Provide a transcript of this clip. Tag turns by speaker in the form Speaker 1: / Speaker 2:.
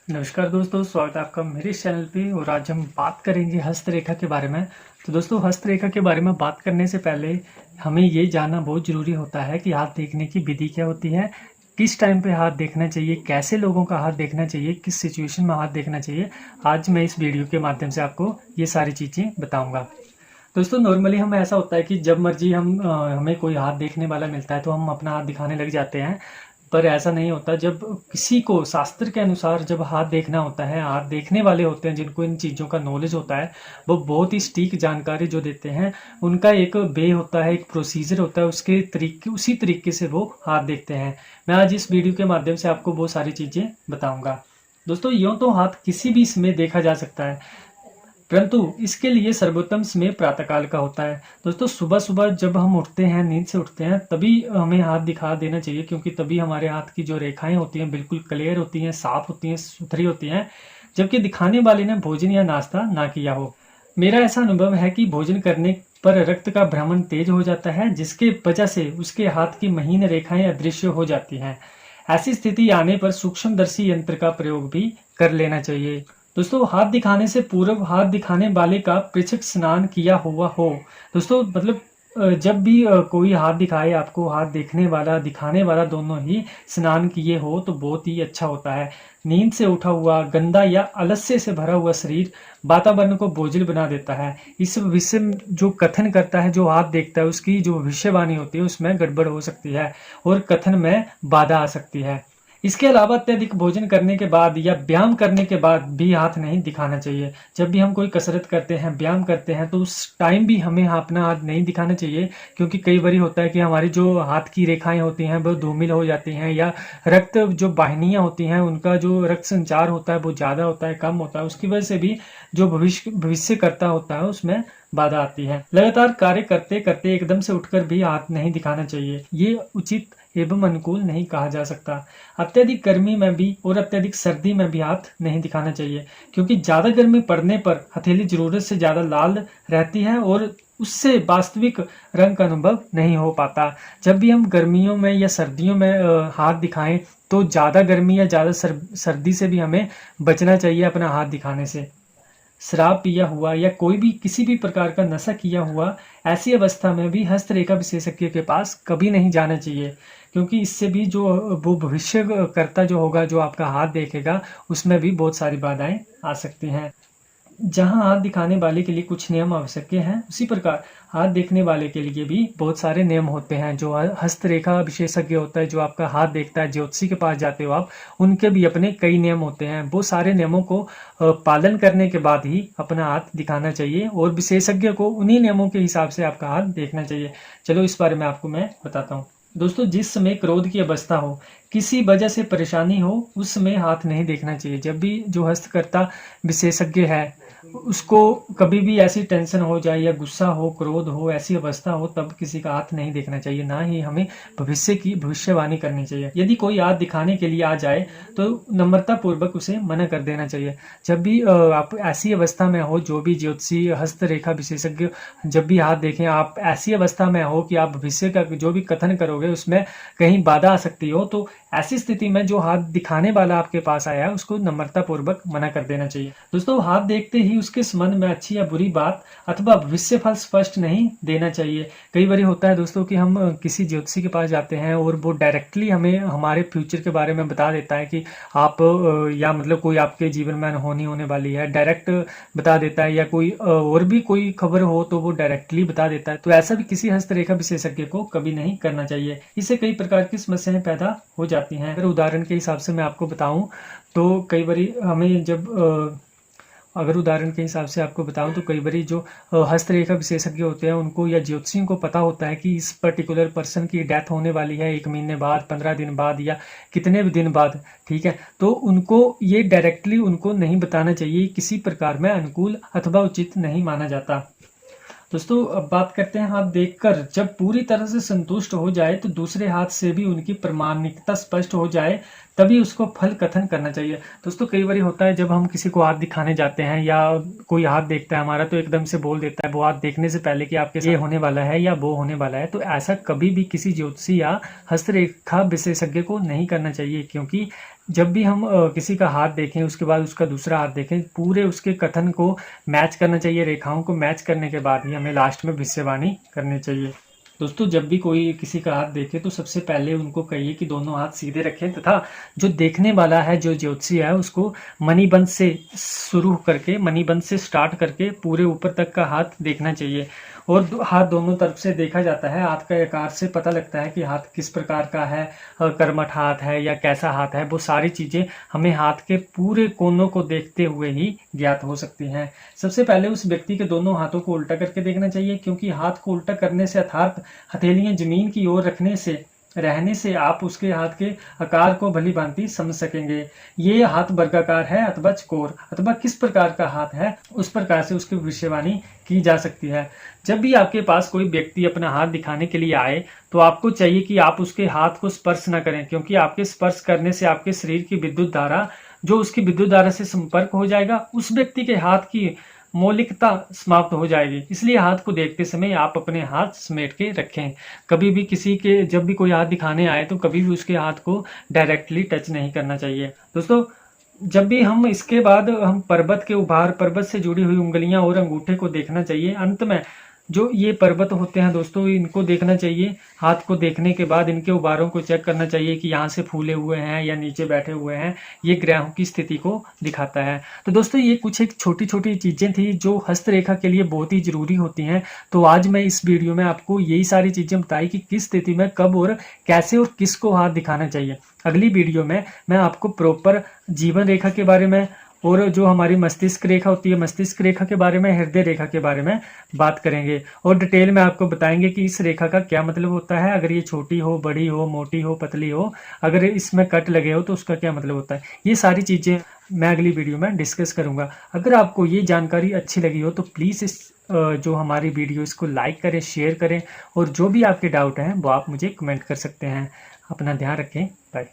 Speaker 1: नमस्कार दोस्तों, स्वागत है आपका मेरे इस चैनल पे। और आज हम बात करेंगे हस्तरेखा के बारे में। तो दोस्तों, हस्तरेखा के बारे में बात करने से पहले हमें ये जानना बहुत ज़रूरी होता है कि हाथ देखने की विधि क्या होती है, किस टाइम पे हाथ देखना चाहिए, कैसे लोगों का हाथ देखना चाहिए, किस सिचुएशन में हाथ देखना चाहिए। आज मैं इस वीडियो के माध्यम से आपको ये सारी चीज़ें बताऊँगा। दोस्तों, नॉर्मली हम ऐसा होता है कि जब मर्जी हमें कोई हाथ देखने वाला मिलता है तो हम अपना हाथ दिखाने लग जाते हैं। पर ऐसा नहीं होता। जब किसी को शास्त्र के अनुसार जब हाथ देखना होता है, हाथ देखने वाले होते हैं जिनको इन चीज़ों का नॉलेज होता है, वो बहुत ही सटीक जानकारी जो देते हैं। उनका एक वे होता है, एक प्रोसीजर होता है, उसके तरीके उसी तरीके से वो हाथ देखते हैं। मैं आज इस वीडियो के माध्यम से आपको वो सारी चीज़ें बताऊंगा। दोस्तों, यूँ तो हाथ किसी भी समय देखा जा सकता है, परंतु इसके लिए सर्वोत्तम समय प्रातःकाल का होता है। दोस्तों, सुबह सुबह जब हम उठते हैं, नींद से उठते हैं, तभी हमें हाथ दिखा देना चाहिए, क्योंकि तभी हमारे हाथ की जो रेखाएं होती हैं बिल्कुल क्लियर होती हैं, साफ होती हैं, सुथरी होती हैं, जबकि दिखाने वाले ने भोजन या नाश्ता ना किया हो। मेरा ऐसा अनुभव है कि भोजन करने पर रक्त का भ्रमण तेज हो जाता है, जिसके वजह से उसके हाथ की महीन रेखाएं अदृश्य हो जाती हैं। ऐसी स्थिति आने पर सूक्ष्मदर्शी यंत्र का प्रयोग भी कर लेना चाहिए। दोस्तों, हाथ दिखाने से पूर्व हाथ दिखाने वाले का पृच्छक स्नान किया हुआ हो। दोस्तों, मतलब जब भी कोई हाथ दिखाए आपको, हाथ देखने वाला दिखाने वाला दोनों ही स्नान किए हो तो बहुत ही अच्छा होता है। नींद से उठा हुआ गंदा या आलस्य से भरा हुआ शरीर वातावरण को बोझिल बना देता है। इस विषय में जो कथन करता है, जो हाथ देखता है, उसकी जो भविष्यवाणी होती है उसमें गड़बड़ हो सकती है और कथन में बाधा आ सकती है। इसके अलावा अत्यधिक भोजन करने के बाद या व्यायाम करने के बाद भी हाथ नहीं दिखाना चाहिए। जब भी हम कोई कसरत करते हैं, व्यायाम करते हैं, तो उस टाइम भी हमें अपना हाथ नहीं दिखाना चाहिए, क्योंकि कई बार होता है कि हमारी जो हाथ की रेखाएं होती हैं वो धूमिल हो जाती हैं, या रक्त जो वाहिनियां होती हैं उनका जो रक्त संचार होता है वो ज़्यादा होता है, कम होता है, उसकी वजह से भी जो भविष्य करता होता है उसमें बाधा आती है। लगातार कार्य करते करते एकदम से उठकर भी हाथ नहीं दिखाना चाहिए, ये उचित एवं अनुकूल नहीं कहा जा सकता। अत्यधिक गर्मी में भी और अत्यधिक सर्दी में भी हाथ नहीं दिखाना चाहिए, क्योंकि ज़्यादा गर्मी पड़ने पर हथेली जरूरत से ज़्यादा लाल रहती है और उससे वास्तविक रंग का अनुभव नहीं हो पाता। जब भी हम गर्मियों में या सर्दियों में हाथ दिखाएं तो ज़्यादा गर्मी या ज़्यादा सर्दी से भी हमें बचना चाहिए अपना हाथ दिखाने से। शराब पिया हुआ या कोई भी किसी भी प्रकार का नशा किया हुआ, ऐसी अवस्था में भी हस्तरेखा विशेषज्ञ के पास कभी नहीं जाना चाहिए, क्योंकि इससे भी जो वो भविष्य कर्ता जो होगा, जो आपका हाथ देखेगा, उसमें भी बहुत सारी बाधाएं आ सकती हैं। जहां हाथ दिखाने वाले के लिए कुछ नियम आवश्यक हैं, उसी प्रकार हाथ देखने वाले के लिए भी बहुत सारे नियम होते हैं। जो हस्तरेखा विशेषज्ञ होता है, जो आपका हाथ देखता है, ज्योतिषी के पास जाते हो आप, उनके भी अपने कई नियम होते हैं। वो सारे नियमों को पालन करने के बाद ही अपना हाथ दिखाना चाहिए, और विशेषज्ञ को उन्हीं नियमों के हिसाब से आपका हाथ देखना चाहिए। चलो, इस बारे में आपको मैं बताता हूँ। दोस्तों, जिस समय क्रोध की अवस्था हो, किसी वजह से परेशानी हो, उस समय हाथ नहीं देखना चाहिए। जब भी जो हस्तकर्ता विशेषज्ञ है उसको कभी भी ऐसी टेंशन हो जाए या गुस्सा हो, क्रोध हो, ऐसी अवस्था हो, तब किसी का हाथ नहीं देखना चाहिए, ना ही हमें भविष्य की भविष्यवाणी करनी चाहिए। यदि कोई हाथ दिखाने के लिए आ जाए तो नम्रता पूर्वक उसे मना कर देना चाहिए। जब भी आप ऐसी अवस्था में हो, जो भी ज्योतिषी हस्तरेखा विशेषज्ञ जब भी हाथ देखें, आप ऐसी अवस्था में हो कि आप भविष्य का जो भी कथन करोगे उसमें कहीं बाधा आ सकती हो, तो ऐसी स्थिति में जो हाथ दिखाने वाला आपके पास आया है उसको नम्रता पूर्वक मना कर देना चाहिए। दोस्तों, हाथ देखते ही उसके संबंध में अच्छी या बुरी बात अथवा भविष्य फल स्पष्ट नहीं देना चाहिए। कई बार होता है दोस्तों कि हम किसी ज्योतिषी के पास जाते हैं और वो डायरेक्टली हमें हमारे फ्यूचर के बारे में बता देता है कि आप या मतलब कोई आपके जीवन में अनहोनी होने वाली है, डायरेक्ट बता देता है, या कोई और भी कोई खबर हो तो वो डायरेक्टली बता देता है। तो ऐसा भी किसी हस्तरेखा विशेषज्ञ को कभी नहीं करना चाहिए। इससे कई प्रकार की समस्याएं पैदा हो जाती हैं। अगर उदाहरण के हिसाब से मैं आपको बताऊं तो कई बार हमें जब अगर उदाहरण के हिसाब से आपको बताऊं तो कई बार जो हस्तरेखा विशेषज्ञ होते हैं उनको या ज्योतिषियों को पता होता है कि इस पर्टिकुलर पर्सन की डेथ होने वाली है 1 महीने बाद, 15 दिन बाद, या कितने भी दिन बाद, ठीक है। तो उनको ये डायरेक्टली उनको नहीं बताना चाहिए, किसी प्रकार में अनुकूल अथवा उचित नहीं माना जाता। दोस्तों, अब बात करते हैं हाथ देखकर जब पूरी तरह से संतुष्ट हो जाए तो दूसरे हाथ से भी उनकी प्रामाणिकता स्पष्ट हो जाए, तभी उसको फल कथन करना चाहिए। दोस्तों, कई बार होता है जब हम किसी को हाथ दिखाने जाते हैं या कोई हाथ देखता है हमारा, तो एकदम से बोल देता है वो हाथ देखने से पहले कि आपके ये होने वाला है या वो होने वाला है। तो ऐसा कभी भी किसी ज्योतिषी या हस्तरेखा विशेषज्ञ को नहीं करना चाहिए, क्योंकि जब भी हम किसी का हाथ देखें उसके बाद उसका दूसरा हाथ देखें, पूरे उसके कथन को मैच करना चाहिए, रेखाओं को मैच करने के बाद ही हमें लास्ट में भविष्यवाणी करनी चाहिए। दोस्तों, जब भी कोई किसी का हाथ देखे तो सबसे पहले उनको कहिए कि दोनों हाथ सीधे रखें, तथा जो देखने वाला है, जो ज्योतिषी है, उसको मणिबंध से शुरू करके, मणिबंध से स्टार्ट करके पूरे ऊपर तक का हाथ देखना चाहिए। और हाथ दोनों तरफ से देखा जाता है। हाथ का आकार से पता लगता है कि हाथ किस प्रकार का है, कर्मठ हाथ है या कैसा हाथ है। वो सारी चीजें हमें हाथ के पूरे कोनों को देखते हुए ही ज्ञात हो सकती हैं। सबसे पहले उस व्यक्ति के दोनों हाथों को उल्टा करके देखना चाहिए, क्योंकि हाथ को उल्टा करने से अर्थात हथेलियां जमीन की ओर रहने से आप उसके हाथ के आकार को भली भांति समझ सकेंगे। ये हाथ वर्गाकार है अथवा चकोर, अथवा किस प्रकार का हाथ है उस प्रकार से उसकी भविष्यवाणी की जा सकती है। जब भी आपके पास कोई व्यक्ति अपना हाथ दिखाने के लिए आए तो आपको चाहिए कि आप उसके हाथ को स्पर्श न करें, क्योंकि आपके स्पर्श करने से आपके शरीर की विद्युत धारा, जो उसकी विद्युत धारा से संपर्क हो जाएगा, उस व्यक्ति के हाथ की मौलिकता समाप्त हो जाएगी। इसलिए हाथ को देखते समय आप अपने हाथ समेट के रखें। कभी भी जब भी कोई हाथ दिखाने आए तो कभी भी उसके हाथ को डायरेक्टली टच नहीं करना चाहिए। दोस्तों, जब भी हम इसके बाद हम पर्वत के उभार, पर्वत से जुड़ी हुई उंगलियां और अंगूठे को देखना चाहिए। अंत में जो ये पर्वत होते हैं दोस्तों, इनको देखना चाहिए। हाथ को देखने के बाद इनके उभारों को चेक करना चाहिए कि यहाँ से फूले हुए हैं या नीचे बैठे हुए हैं। ये ग्रहों की स्थिति को दिखाता है। तो दोस्तों, ये कुछ एक छोटी छोटी चीजें थी जो हस्तरेखा के लिए बहुत ही जरूरी होती हैं। तो आज मैं इस वीडियो में आपको यही सारी चीजें बताई कि किस स्थिति में कब और कैसे और किसको हाथ दिखाना चाहिए। अगली वीडियो में मैं आपको प्रॉपर जीवन रेखा के बारे में, और जो हमारी मस्तिष्क रेखा होती है, मस्तिष्क रेखा के बारे में, हृदय रेखा के बारे में बात करेंगे। और डिटेल में आपको बताएंगे कि इस रेखा का क्या मतलब होता है, अगर ये छोटी हो, बड़ी हो, मोटी हो, पतली हो, अगर इसमें कट लगे हो तो उसका क्या मतलब होता है। ये सारी चीजें मैं अगली वीडियो में डिस्कस करूंगा। अगर आपको ये जानकारी अच्छी लगी हो तो प्लीज़ इस जो हमारी वीडियो, इसको लाइक करें, शेयर करें, और जो भी आपके डाउट हैं वो आप मुझे कमेंट कर सकते हैं। अपना ध्यान रखें। बाय।